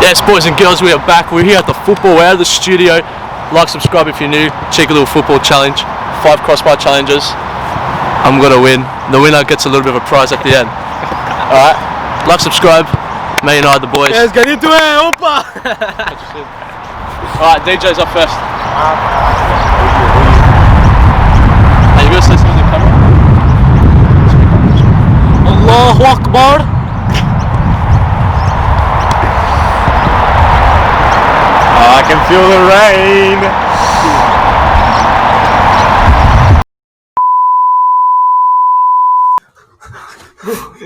Yes, boys and girls, we are back. We're here at the football. We're out of the studio. Like, subscribe if you're new. Cheeky little football challenge. 5 crossbar challenges. I'm going to win. The winner gets a little bit of a prize at the end. Alright. Like, subscribe. Man United, the boys. Let's get into it. Opa! Alright, DJ's up first. Are you going to say something to the camera? Allahu Akbar. I can feel the rain.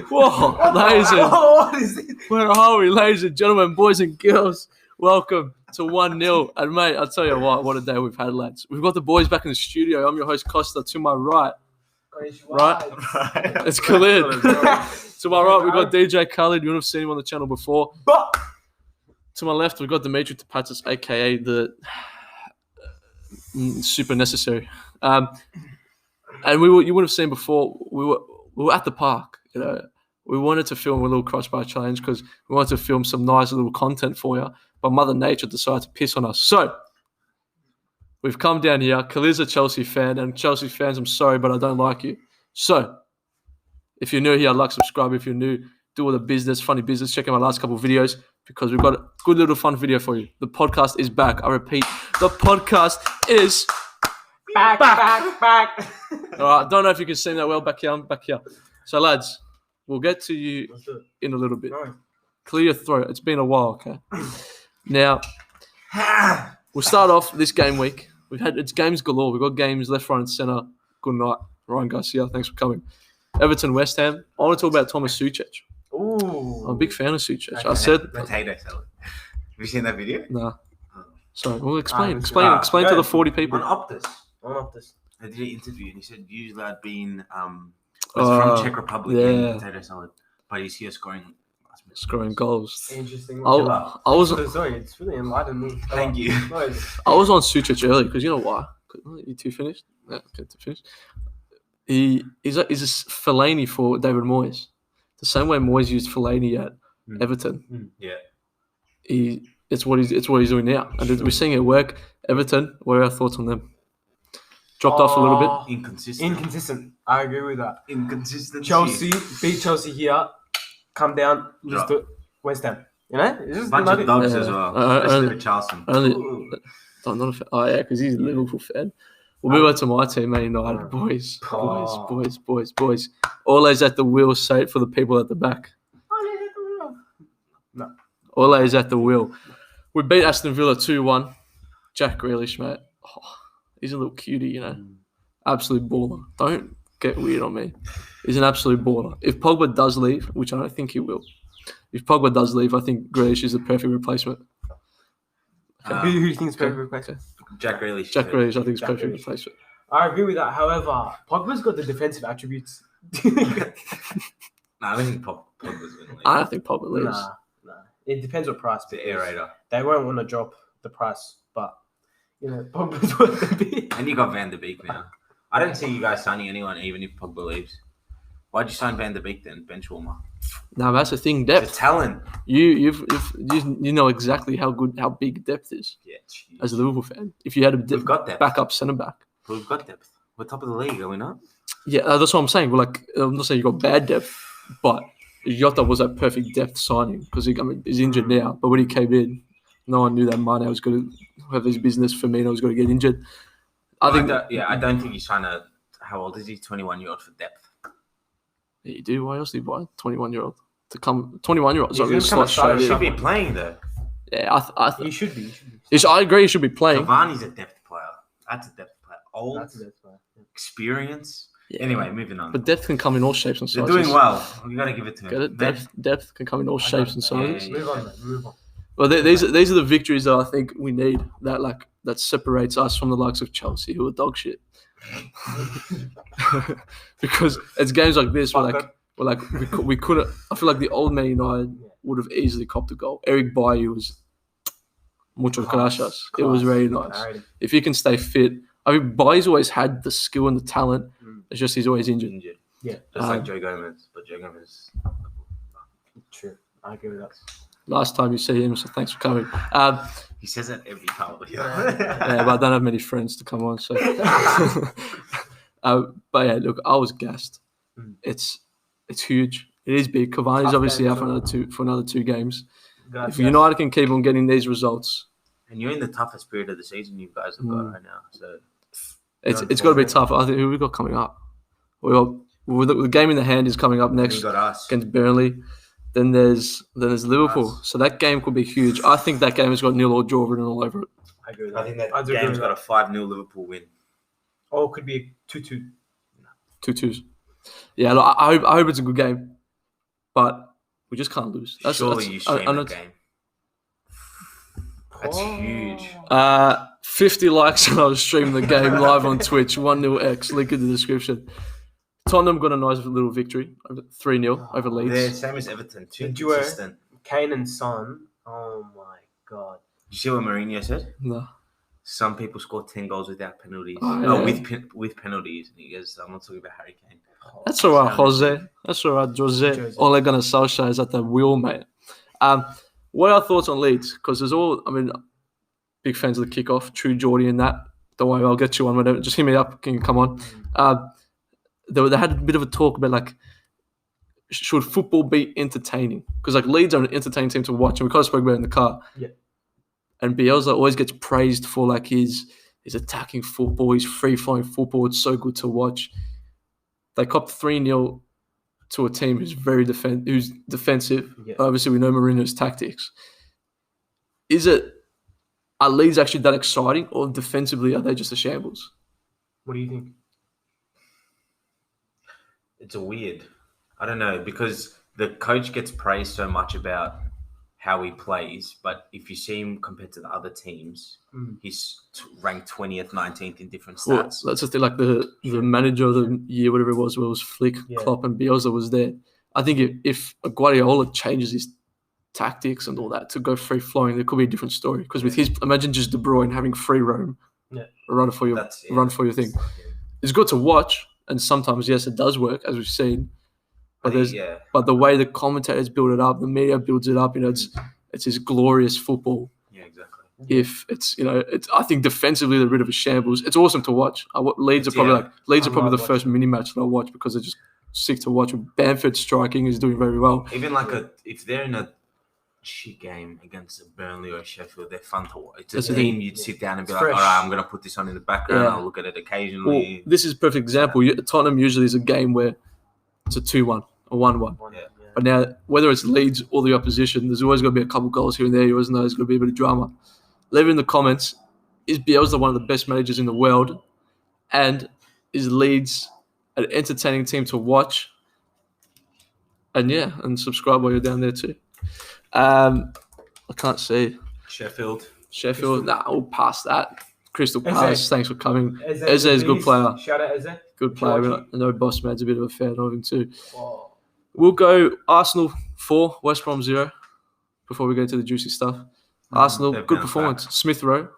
Whoa, ladies and what is this? where are we, ladies and gentlemen, boys and girls? Welcome to 1-0. And mate, I'll tell you what a day we've had, lads. We've got the boys back in the studio. I'm your host Costa. To my right, it's Khalid. To my right, we've got DJ Khalid. You would have seen him on the channel before. To my left, we've got Dimitri Tapatis, aka the super necessary. And you would have seen before. We were at the park. You know, we wanted to film a little crossbar challenge because we wanted to film some nice little content for you. But Mother Nature decided to piss on us. So we've come down here. Khalid's a Chelsea fan, and Chelsea fans, I'm sorry, but I don't like you. So if you're new here, like, subscribe. If you're new, do all the business, funny business. Check out my last couple of videos because we've got a good little fun video for you. The podcast is back. I repeat, the podcast is Back. all right. Don't know if you can see that well. Back here. So, lads, we'll get to you in a little bit. Clear your throat. It's been a while, okay? Now, we'll start off this game week. It's games galore. We've got games left, right, and centre. Good night, Ryan Garcia. Thanks for coming. Everton, West Ham. I want to talk about Thomas Suchek. Ooh. I'm a big fan of Suchek. I said potato salad. Have you seen that video? Nah. Sorry. Well, explain to the 40 people. On Optus. I did an interview and he said you lad being from Czech Republic and potato salad, but he's here scoring goals. Interesting. I was Sorry, it's really enlightened me. Thank you. I was on Suchek early because you know why? You two finished? Yeah, okay, two finished. He's a Fellaini for David Moyes. The same way Moyes used Fellaini at Everton. Yeah. It's what he's doing now. And we're seeing it work. Everton, what are our thoughts on them? Dropped off a little bit. Inconsistent. I agree with that. Inconsistent. Chelsea, beat Chelsea here. Come down, lose to West Ham. You know? It's just a bunch of dogs as well. Especially with Charleston. Because he's a Liverpool fan. We'll move on to my team, Man United. Boys. Always at the wheel, say it for the people at the back. No. Always at the wheel. We beat Aston Villa 2-1. Jack Grealish, mate. Oh, he's a little cutie, you know. Absolute baller. Don't get weird on me. He's an absolute baller. If Pogba does leave, which I don't think he will, if Pogba does leave, I think Grealish is the perfect replacement. Okay. Who do you think is perfect replacement? Jack Grealish. I think it's perfect replacement. I agree with that. However, Pogba's got the defensive attributes. I don't think Pogba's going to leave. I don't think Pogba leaves. Nah. It depends what price. The aerator. They won't want to drop the price, but Pogba's worth the bid. And you got Van der Beek now. I don't see you guys signing anyone even if Pogba leaves. Why'd you sign Van der Beek then, bench warmer? No, that's the thing. Depth. The talent. You know exactly how big depth is. Yeah, geez. As a Liverpool fan, if you had We've got depth. backup centre back, We've got depth. We're top of the league, are we not? Yeah, that's what I'm saying. I'm not saying you got bad depth, but Jota was that perfect depth signing because he's injured now. But when he came in, no one knew that Mane was going to have his business. Firmino was going to get injured. I don't think he's trying to. How old is he? 21-year-old for depth. Yeah, you do. Why else do you buy 21-year-old to come? 21-year-old. He should be playing though. Yeah, I he should be. I agree. He should be playing. Cavani's a depth player. That's a depth player. Old. That's a depth player. Experience. Yeah. Anyway, moving on. But depth can come in all shapes and sizes. They're doing well. We got to give it to them. Depth can come in all shapes and sizes. Move on. Well, these are the victories that I think we need. That separates us from the likes of Chelsea, who are dog shit. Because it's games like this we couldn't. I feel like the old Man United would have easily copped a goal. Eric Bailly was mucho gracias. It was very nice. If he can stay fit, I mean, Bailly's always had the skill and the talent. It's just he's always injured. Yeah, just like Joe Gomez, but Joe Gomez. True, I agree with that. last time you see him, so thanks for coming. He says that every time. Yeah, but I don't have many friends to come on, so. But yeah, look, I was gassed. It's huge. It is big. Cavani's Tough obviously game, out for another 2 games. If Yes. United can keep on getting these results, And you're in the toughest period of the season you guys have got right now. So it's got to be tough. I think who we got coming up? The game in the hand is coming up next you got us. against Burnley. Then there's Liverpool. So that game could be huge. I think that game has got 0 or draw written all over it. I agree with I that. think that I do agree game's with got a 5-0 Liverpool win. Oh, it could be a 2-2. 2-2s. Yeah, look, I hope it's a good game, but we just can't lose. Surely you stream that game. That's huge. 50 likes and I was streaming the game live on Twitch. 1-0 link in the description. Tottenham got a nice little victory, 3-0 over Leeds. They're same as Everton, too The duo. consistent. Kane and Son. Oh my god. Did you see what Mourinho said? No. Some people score 10 goals without penalties. Oh, yeah. With penalties. And he goes, I'm not talking about Harry Kane. That's all right, Jose. That's all right, Jose. Ole Gunnar Solskjaer is at the wheel, mate. What are our thoughts on Leeds? Because big fans of the kickoff, True Geordie and that. Don't worry, I'll get you on whenever. Just hit me up. Can you come on? They had a bit of a talk about like, should football be entertaining? Because like Leeds are an entertaining team to watch, and we kind of spoke about it in the car. Yeah. And Bielsa always gets praised for like his attacking football, his free-flowing football. It's so good to watch. They copped 3-0 to a team who's who's defensive. Yeah. Obviously, we know Mourinho's tactics. Are Leeds actually that exciting, or defensively are they just a shambles? What do you think? It's a weird. I don't know, because the coach gets praised so much about how he plays, but if you see him compared to the other teams, he's ranked 20th, 19th in different stats. Well, that's just like the manager of the year, whatever it was, where it was Flick, Klopp, and Bielsa was there. I think if Guardiola changes his tactics and all that to go free flowing, there could be a different story. Because with imagine just De Bruyne having free roam, run for your thing. It's good to watch, and sometimes yes, it does work, as we've seen. But but the way the commentators build it up, the media builds it up, it's this glorious football. Yeah, exactly. If I think defensively they're a bit of a shambles. It's awesome to watch. Leeds are probably the first mini match that I watch because they're just sick to watch. Bamford striking is doing very well. Even if they're in a shit game against a Burnley or a Sheffield, they're fun to watch. It's a team you'd sit down and be like, all right, I'm going to put this on in the background. I'll look at it occasionally. Well, this is a perfect example. Tottenham usually is a game where it's a 2-1 or 1-1. Yeah. But now, whether it's Leeds or the opposition, there's always going to be a couple goals here and there. You always know there's going to be a bit of drama. Leave it in the comments. Is Bielsa one of the best managers in the world? And is Leeds an entertaining team to watch? And subscribe while you're down there too. I can't see. Sheffield. We'll pass that. Crystal Palace, thanks for coming. Eze is a good player. Shout out Eze. Good player. I know Boss Man's a bit of a fan of him too. Wow. We'll go Arsenal 4, West Brom 0 before we go into the juicy stuff. Arsenal, good performance. Back. Smith Rowe,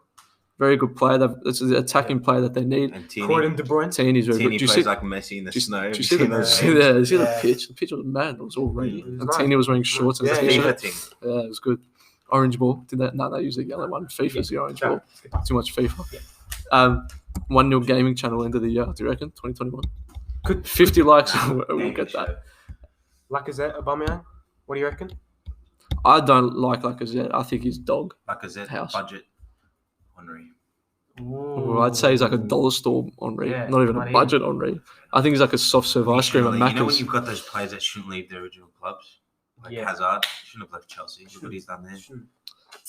very good player. That's the attacking player that they need. And Gordon De Bruyne. Teeny's very good. Plays like Messi in the snow. Did you see the pitch? The pitch was mad. It was all red. And Teeny was wearing shorts and t-shirt. Yeah, it was good. Orange ball. Did that? No, they use the yellow one. FIFA's the orange ball. Too much FIFA. 1-0 gaming channel end of the year. Do you reckon? 2021. Could 50 likes. We'll get that. Lacazette, Aubameyang. What do you reckon? I don't like Lacazette. I think he's dog. Lacazette, budget, Henry. Well, I'd say he's like a dollar store Henry. Not even a budget Henry. I think he's like a soft serve ice cream at Macca's. You know when you've got those players that shouldn't leave their original clubs? Like Hazard, shouldn't have left Chelsea. Look what he's done there.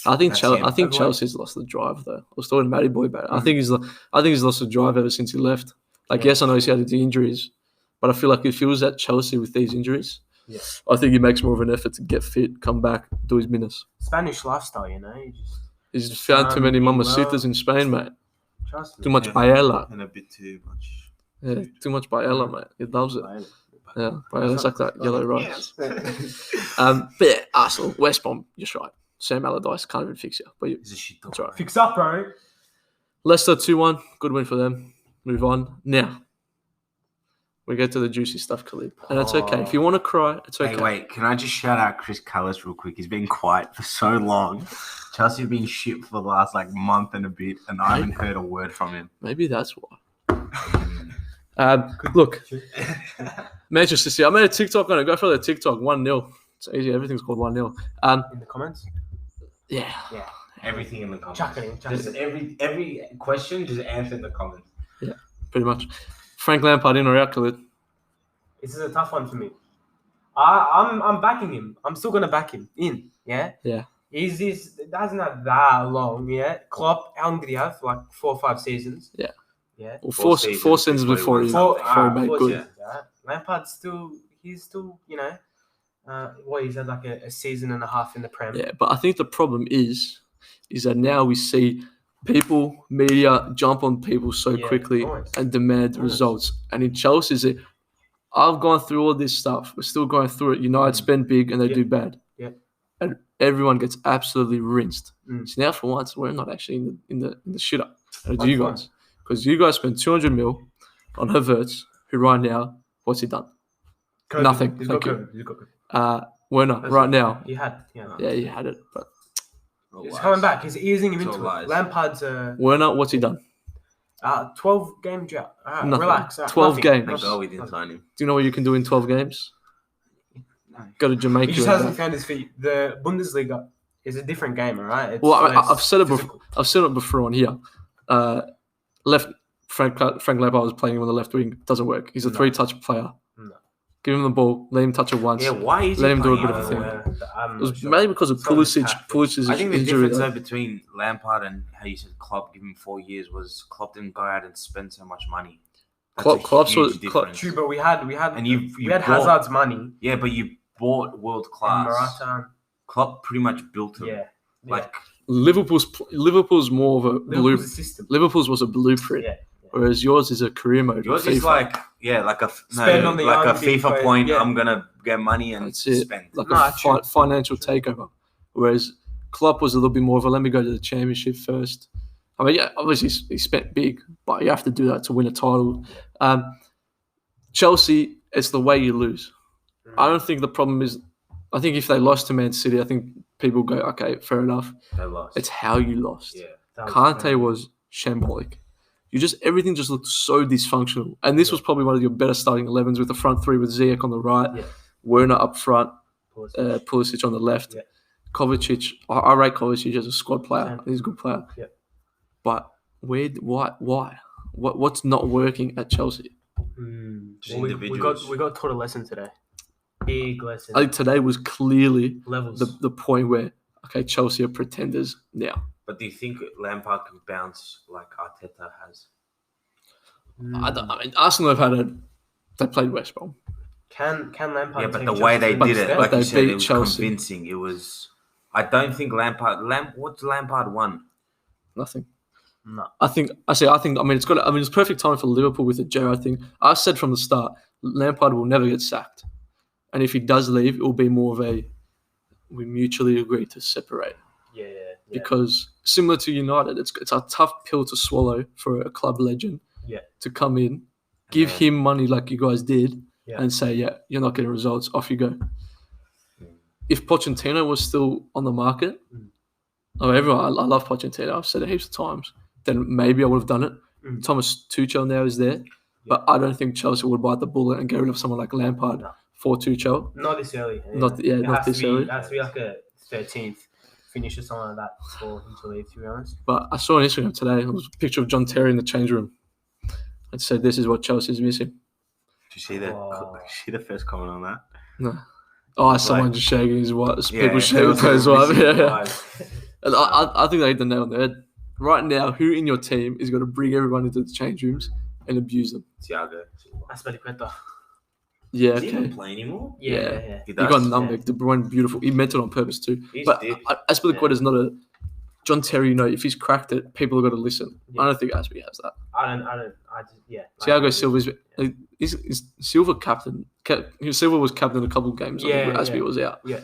I think Chelsea's lost the drive though. I was talking to Matty Boy about it. I think he's lost the drive ever since he left. Yes, I know he's had the injuries, but I feel like if he was at Chelsea with these injuries, I think he makes more of an effort to get fit, come back, do his minutes. Spanish lifestyle, He's just found too many mamacitas in Spain, mate. Trust me. Too much paella. And a bit too much. Yeah, too much paella, mate. He loves it. Yeah, paella's like that yellow rice. But yeah, Arsenal, West Brom, you're right. Sam Allardyce can't even fix you. But he's a shit dog. That's right. Fix up, bro. Leicester 2-1. Good win for them. Move on. Now, we get to the juicy stuff, Khalid. And it's okay. If you want to cry, it's okay. Hey, wait. Can I just shout out Chris Callis real quick? He's been quiet for so long. Chelsea have been shit for the last month and a bit, and I haven't heard a word from him. Maybe that's why. Look, Manchester City. I made a TikTok on it. Go for the TikTok. 1-0. It's easy. Everything's called 1-0. In the comments? Yeah. Everything in the comments. Chuck it in. Just every question, just answer in the comments. Yeah, pretty much. Frank Lampard in or out, Khalid? This is a tough one for me. I'm backing him. I'm still gonna back him in. Yeah. Yeah. It hasn't had that long. Yeah. Klopp, how long did he have? 4 or 5 seasons. Yeah. Yeah. Well, four seasons before he made good. Seasons, right? Lampard's still. He's still. He's had a season and a half in the Prem. Yeah, but I think the problem is that now we see people, media, jump on people so quickly and demand results. And in Chelsea, I've gone through all this stuff. We're still going through it. United spend big and they do bad. Yeah. And everyone gets absolutely rinsed. So now for once, we're not actually in the shitter. And it's you guys. Because you guys spent 200 mil on Havertz, who right now, what's he done? COVID. Nothing. He's Thank got you. COVID. He's got COVID. Werner, right now. He had. Yeah, he had it. But he's coming back. He's easing him into it. Lampard's Werner, what's he done? 12 game drought. Nothing. Relax. 12 games. Thank God we didn't sign him. Do you know what you can do in 12 games? No. Go to Jamaica. He just hasn't found his feet. The Bundesliga is a different game, all right? I've said it before. I've said it before on here. Left Frank Lampard was playing him on the left wing. Doesn't work. He's a 3-touch player. No. Give him the ball. Let him touch it once. Yeah, why is let he him do a playing bit of a thing. It was maybe because of Pulisic's I think the injury. difference though between Lampard and how you said Klopp give him 4 years was Klopp didn't go out and spend so much money. Klopp's difference. True, but we had and you had Hazard's money. Yeah, but you bought world class. Klopp pretty much built him. Yeah. Liverpool's more of a blueprint. System. Liverpool's was a blueprint. Yeah. Whereas yours is a career mode. Yours FIFA. is like a FIFA point. Yeah. I'm gonna get money and spend. Financial takeover. Whereas Klopp was a little bit more of a let me go to the championship first. I mean, yeah, obviously he spent big, but you have to do that to win a title. Chelsea, it's the way you lose. I don't think the problem is. I think if they lost to Man City, I think people go, okay, fair enough. They lost. It's how you lost. Yeah. Kante was shambolic. Everything just looked so dysfunctional. And this was probably one of your better starting 11s with the front three with Ziyech on the right, Werner up front, Pulisic on the left. Yeah. Kovacic, I rate Kovacic as a squad player. He's a good player. Yeah. But why? What's not working at Chelsea? We got taught a lesson today. Big lesson. I think today was clearly levels. The point where, okay, Chelsea are pretenders now. But do you think Lampard can bounce like Arteta has? I mean, Arsenal they played West Brom. Can Lampard? Yeah, but the way they did it, like you said, it was Chelsea. Convincing. It was. I don't think Lampard. What's Lampard won? Nothing. No. I think. It's perfect time for Liverpool with the Gerrard thing. I said from the start, Lampard will never get sacked, and if he does leave, it will be more of a we mutually agree to separate. Yeah. Because similar to United, it's a tough pill to swallow for a club legend to come in, give him money like you guys did, and say, you're not getting results, off you go. If Pochettino was still on the market, I love Pochettino, I've said it heaps of times, then maybe I would have done it. Thomas Tuchel now is there, but I don't think Chelsea would bite the bullet and get rid of someone like Lampard for Tuchel. Not this early. Not this early. It has to be like a 13th. Finish or something like that for him to leave, to be honest. But I saw on Instagram today, it was a picture of John Terry in the change room. It said, this is what Chelsea's missing. Did you see that? See the first comment on that? No. Oh, someone just shaking his wife. People shaking his wife. Yeah. And I think they hit the nail on the head. Right now, who in your team is going to bring everyone into the change rooms and abuse them? Thiago. Aspilicueta. Yeah, Does he okay. even play anymore? Yeah. He got Numbeck. De Bruyne, beautiful. He meant it on purpose too. But Aspilicueta is not a... John Terry, if he's cracked it, people have got to listen. Yeah. I don't think Aspie has that. Thiago Silva's... Is Silva captain? Silva was captain a couple of games. Aspie was out. Yeah.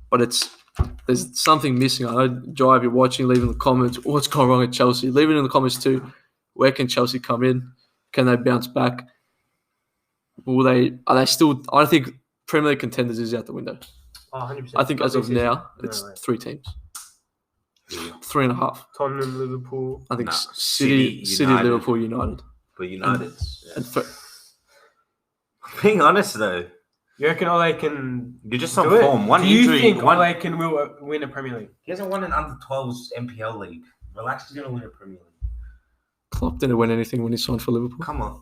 But there's something missing. I know, Jai, if you're watching, leave in the comments what's gone wrong at Chelsea. Leave it in the comments too. Where can Chelsea come in? Can they bounce back? Will they? Are they still? I don't think Premier League contenders is out the window. Oh, 100%. I think as of Not this now, season. it's No way. 3 teams, Yeah. 3.5. Tottenham, Liverpool. I think No, City, United. Liverpool, United, But United. and for, Being honest though, You reckon Ole can you're just do on it? form. One Do you injury. think One, Ole can win a Premier League? he hasn't won an under 12s MPL league. Relax, he's gonna win a Premier League. Klopp didn't win anything when he signed for Liverpool. Come on.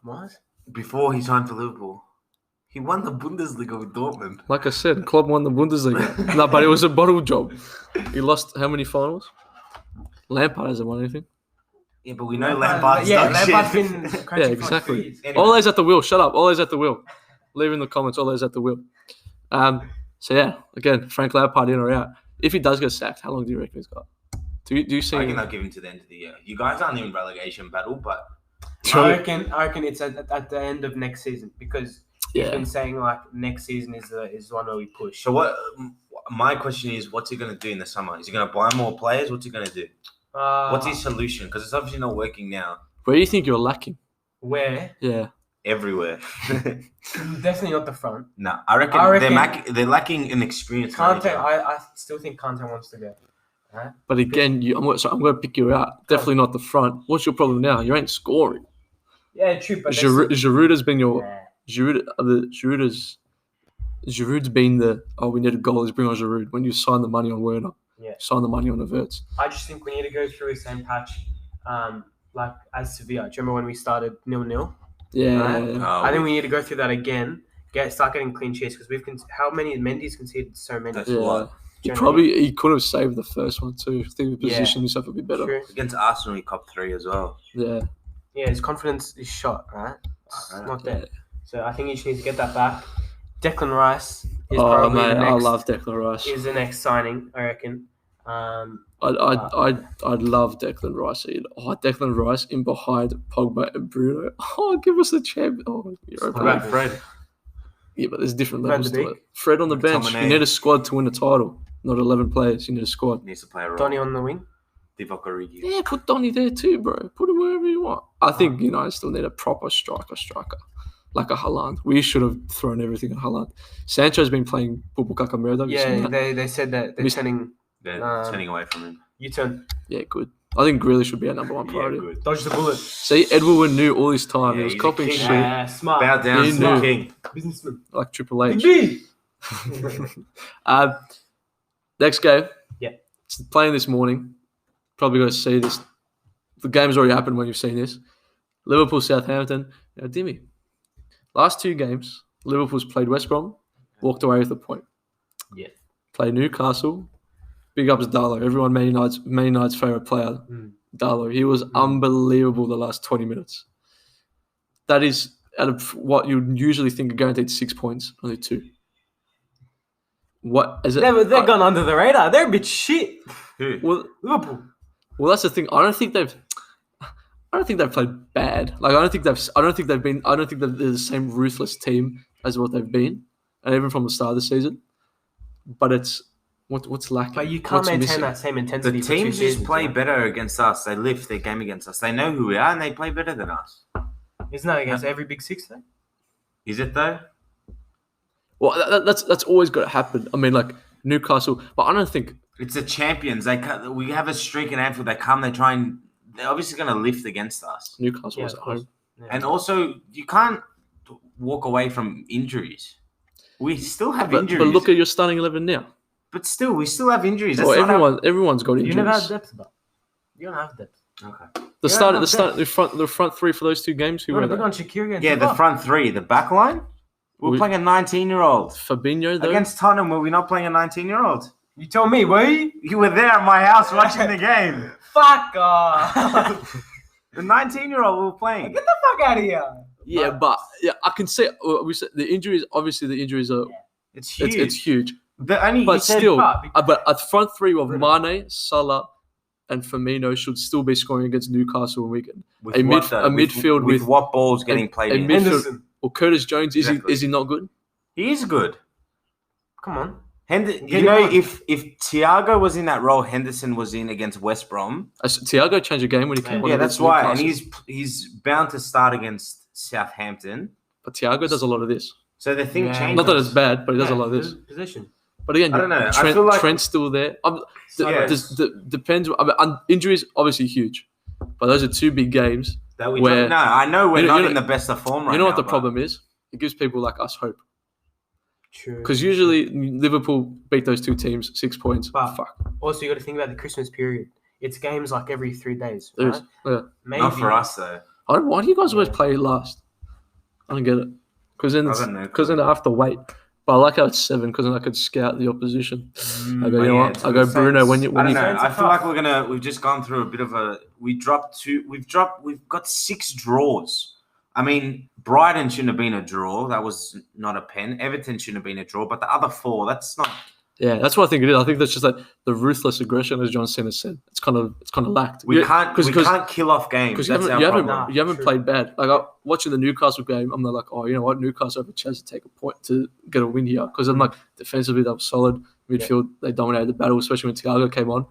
What? Before he signed for Liverpool, he won the Bundesliga with Dortmund. Like I said, Klopp won the Bundesliga. No, but it was a bottle job. He lost how many finals? Lampard hasn't won anything. Yeah, but we know Lampard's Yeah, dog Lampard's shit. been coaching Yeah, for exactly. 3 years. Anyway. Ole's at the wheel. Shut up. Ole's at the wheel. Leave in the comments. Ole's at the wheel. So yeah, again, Frank Lampard in or out. If he does get sacked, how long do you reckon he's got? Do you see? I reckon they'll give him to the end of the year. You guys aren't in relegation battle, but I reckon it's at the end of next season because he's Yeah. been saying like next season is the one where we push. so what? My question is, what's he gonna do in the summer? Is he gonna buy more players? What's he gonna do? What's his solution? Because it's obviously not working now. Where do you think you're lacking? Where? Yeah. Everywhere. Definitely not the front. No, I reckon, they're lacking an experience. Kante, I still think Kante wants to go. Right? But again, I'm going to pick you out. Definitely not the front. What's your problem now? You ain't scoring. Yeah, true. But Giroud has been your yeah. Giroud's been the we need a goal. Let's bring on Giroud. When you sign the money on Werner, Yeah. sign the money on Havertz. I just think we need to go through the same patch, like as Sevilla. Do you remember when we started 0-0? Yeah, Right. yeah. I think we need to go through that again. Start getting clean sheets because how many Mendy's conceded so many. That's Yeah. a lot. He could have saved the first one too. I think he Yeah. positioned himself a bit better. True. Against Arsenal, he copped 3 as well. Yeah, Yeah, his confidence is shot, right? It's Right. not there. So I think he just needs to get that back. Declan Rice is oh probably man, the I next, love Declan Rice. is the next signing, I reckon. I'd love Declan Rice. Declan Rice in behind Pogba and Bruno. Oh, give us a champ. Oh, What about Fred? Yeah, but there's different Fred levels the to big? it. Fred on the bench. McTominay. You need a squad to win a title, not 11 players. You need a squad. Needs to play a role. Donny on the wing. Divock Origi. Yeah, put Donny there too, bro. Put him wherever you want. I think United still need a proper striker. Like a Haaland. We should have thrown everything at Haaland. Sancho's been playing Bubukaka Merda. Yeah, they said that they're turning They're turning away from him. U-turn. Yeah, good. I think Grealish should be our number one priority. good. Dodge the bullet. See, Edward knew all this time. Yeah, he was he's a copying king, shit Yeah, smart. Bow down He to the knew. king. Businessman. like Triple H. Big Next game. Yeah. It's playing this morning. Probably going to see this. The game's already happened when you've seen this. Liverpool, Southampton. Now, Dimmy. Last 2 games, Liverpool's played West Brom, walked away with a point. Yeah. Played Newcastle. Big ups Darlow. Everyone, Man United's favourite player. Darlow. He was unbelievable the last 20 minutes. That is, out of what you usually think are guaranteed 6 points, only 2. What is it? They're gone under the radar. They're a bit shit. Who? Well, Liverpool. that's the thing. I don't think they've played bad. Like I don't think they're the same ruthless team as what they've been, and even from the start of the season. But it's what's lacking. But you can't What's maintain missing? that same The intensity. for 2 teams just seasons, play right? better against us. They lift their game against us. They know who we are and they play better than us. Isn't that against every big 6 though? Is it though? Well, that's always got to happen. I mean, like Newcastle, but I don't think. It's the champions. We have a streak in Anfield. They come. They're obviously going to lift against us. Newcastle Yeah, was of at course. home. Yeah. And also, you can't walk away from injuries. We still have But injuries. look at your starting 11 now. But still, we still have injuries. That's Well, not everyone's got You injuries. never have depth, but you don't have depth. Okay. The front 3 for those 2 games. Who You were want to they? put on Shaqiri and Yeah, the Silva? front 3. The back line? We're playing a 19-year-old. Fabinho though. Against Tottenham, were we not playing a 19-year-old? You told me, were you? You were there at my house watching the game. Fuck off. The 19-year-old we were playing. Get the fuck out of here. Yeah, but I can say we said the injuries. Obviously, the injuries are It's huge. it's huge. The only, But you said- still, but- but a front 3 of Bruno. Mane, Salah, and Firmino should still be scoring against Newcastle and Wigan. with a what, mid- though? a midfield with with- what balls getting a played in. midfield- Henderson. Or Curtis Jones, Exactly. is he not good? He is good. Come on. You Get know, him on. if Thiago was in that role, Henderson was in against West Brom. Thiago changed the game when he came on. Yeah, that's against why. And Newcastle. he's bound to start against Southampton. But Thiago does a lot of this. So the thing Yeah. changes. Not that it's bad, but he does a lot of this. Position. But again, I don't know. I Trent, feel like- Trent's still there. Yeah. Depends. Injuries obviously huge, but those are two big games. That we where- no, I know we're You know- not you know- in the best of form right now. You know what the but- problem is? It gives people like us hope. True. Because usually Liverpool beat those two teams 6 points. But- Fuck. Also, you got to think about the Christmas period. It's games like every 3 days. There Right? is. Yeah. Maybe Not for us though. Why do you guys always Yeah. play last? I don't get it. Because then, I don't know. I have to wait. But I like how it's 7 because then I could scout the opposition. I go, Oh, you know yeah, what? it's I go, the Bruno. Saints. When you I don't know. Saints are I feel tough. like we've just gone through a bit of a. We've got 6 draws. I mean, Brighton shouldn't have been a draw. That was not a pen. Everton shouldn't have been a draw. But the other 4, that's not. Yeah, that's what I think it is. I think that's just like the ruthless aggression, as John Cena said. It's kind of lacked. We Yeah, can't kill off games. because That's you our haven't problem. you haven't True. played bad. Like watching the Newcastle game, I'm not like, oh, you know what, Newcastle have a chance to take a point to get a win here. Because I'm like, defensively they were solid. Midfield they dominated the battle, especially when Thiago came on.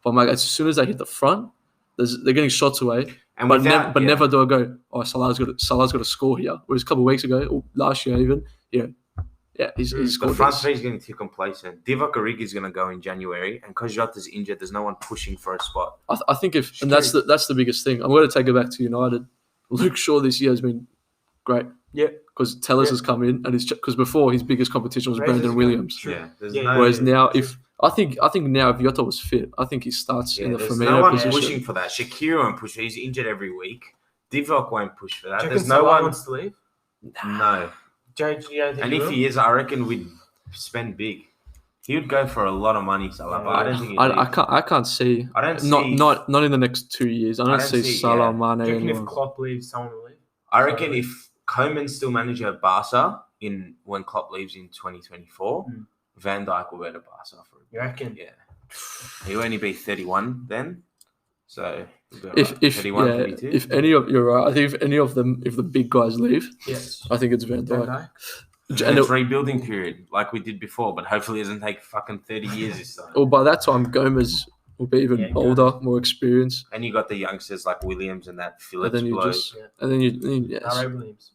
But I'm like, as soon as they hit the front, they're getting shots away. And But without- yeah. never do I go, oh, Salah's got to score here. Whereas a couple of weeks ago, or last year even, he's The scored. front this. three is getting too complacent. Divock Origi is going to go in January, and because Jota's injured, there's no one pushing for a spot. I think and that's the biggest thing. I'm going to take it back to United. Luke Shaw this year has been great. Yeah. Because Tellers Yeah. has come in, and because before his biggest competition was Razor's Brandon good. Williams. True. Yeah, there's Yeah, no. Whereas now, I think now if Jota was fit, I think he starts Yeah, in the there's Firmino no one position. pushing for that. Shaqiri won't push. He's injured every week. Divock won't push for that. Do you There's reckon no Salah one. wants to leave? No. Do you think And he if will? he is, I reckon we'd spend big. He would go for a lot of money, Salah, but I don't think he'd I leave. can't see. I don't Not see- not in the next 2 years. I don't see Salah, Mane, Do you reckon if anyone. Klopp leaves, someone will leave? I reckon if Koeman's still manager at Barca when Klopp leaves in 2024, Mm. Van Dijk will go to Barca for a bit. You reckon? Yeah. He'll only be 31 then. So he'll be If alright. if 31, yeah, 32. if any of you're right, I think if any of them, if the big guys leave, Yes. I think it's Van Van Dijk. Dijk? And it's rebuilding period like we did before, but hopefully it doesn't take fucking 30 years this time. Well, by that time, Gomez will be even Yeah, older, more experienced, And you got the youngsters like Williams and that and Phillips then you bloke. just and then you yes. Ray Williams.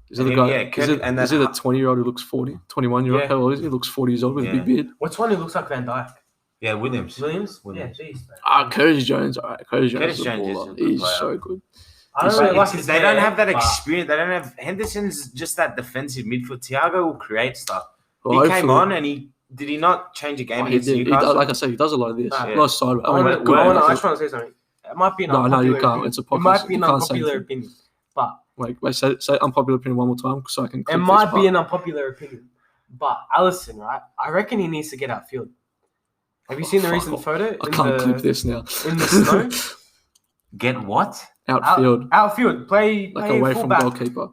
Is it the and guy? then, yeah, is Curtis- it and is then- it a 20-year-old who looks 40, 21-year-old? Yeah. How old is he? He looks 40 years old with a Yeah. big beard. What's one who looks like Van Dijk? Yeah, Williams. Williams? Williams. Yeah, jeez, man. Curtis Jones, all right. Curtis Jones Curtis is a Jones is baller. a good He's player. so good. I don't really like his They don't hair, have that but- experience. They don't have Henderson's just that defensive midfield. Thiago will create stuff. Well, He came hopefully- on and did he not change a game Oh, he against did. He Newcastle? does, like I said, he does a lot of this. Yeah. A lot of side. I Wait, good. wait, I just want to say something. It might be an No, unpopular you can't. opinion. It's a It podcast. might be an You can't say unpopular anything. opinion, but Wait, say unpopular opinion one more time so I can. it clip might this be part. an unpopular opinion. But Alisson, right? I reckon he needs to get outfield. Have you seen the fuck recent off. photo? I can't clip this now. In the snow? Get what? Outfield, Outfield. Play like away from fullback. goalkeeper.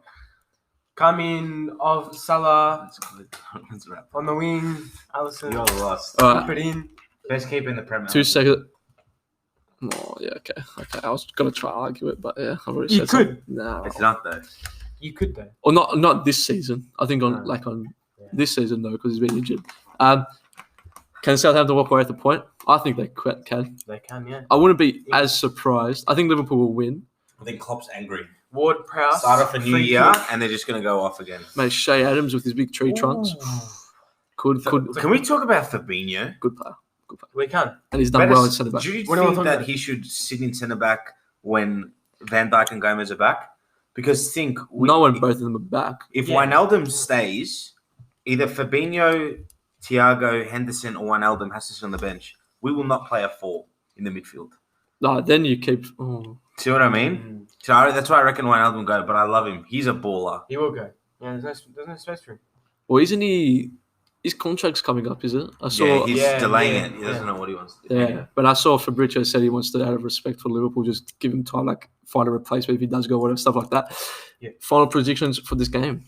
Come in of Salah That's good. Let's wrap. on the wing. Alisson. You're lost. All Keep right, it in. Best keeper in the Premier. 2 seconds. Oh yeah, okay. I was gonna try to argue it, but yeah, I've already You said could. something. No, It's not though. You could though. or not this season. I think on No. Yeah. this season though, because he's been injured. Can Southampton walk away with the point? I think they can. They can, yeah. I wouldn't be as surprised. I think Liverpool will win. I think Klopp's angry. Ward Prowse. Start off a new free year kick. and they're just gonna go off again. Mate, Shea Adams with his big tree trunks could Can we talk about Fabinho? good player, We can. and he's done well in centre back. Do you What do you think want that to he should sit in centre back when Van Dijk and Gomez are back? Because No one, both of them are back. if Yeah. Wijnaldum stays, either Fabinho, Thiago, Henderson, or Wijnaldum has to sit on the bench. We will not play a 4 in the midfield. No, then you keep. Oh. See what I mean? So that's why I reckon Wijnaldum go, but I love him. He's a baller. He will go. Yeah, there's no space for him. Well, isn't he? His contract's coming up, is it? I saw. Yeah, he's Yeah, delaying yeah, it. He doesn't yeah. know what he wants to do. Yeah, but I saw Fabrizio said he wants to, out of respect for Liverpool, just give him time, like find a replacement if he does go, whatever, stuff like that. Yeah. Final predictions for this game.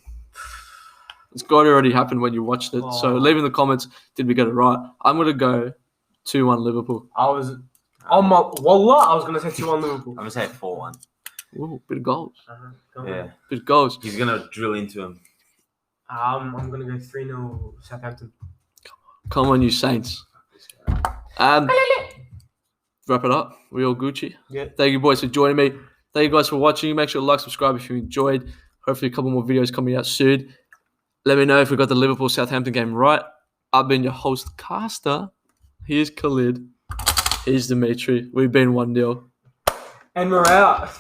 It's got to already happen when you watched it. So Oh. leave in the comments, did we get it right? I'm going to go 2-1 Liverpool. I was on my wallah. I was gonna say 2-1 Liverpool. I'm going to say 4-1. Ooh, bit of goals. Go on. Yeah. Bit of goals. He's going to drill into him. I'm gonna go 3-0 Southampton. Come on, you Saints. Wrap it up. We all Gucci. Yeah. Thank you, boys, for joining me. Thank you guys for watching. Make sure to like, subscribe if you enjoyed. Hopefully a couple more videos coming out soon. Let me know if we got the Liverpool-Southampton game right. I've been your host, Caster. Here's Khalid. Here's Dimitri. We've been 1-0. And we're out.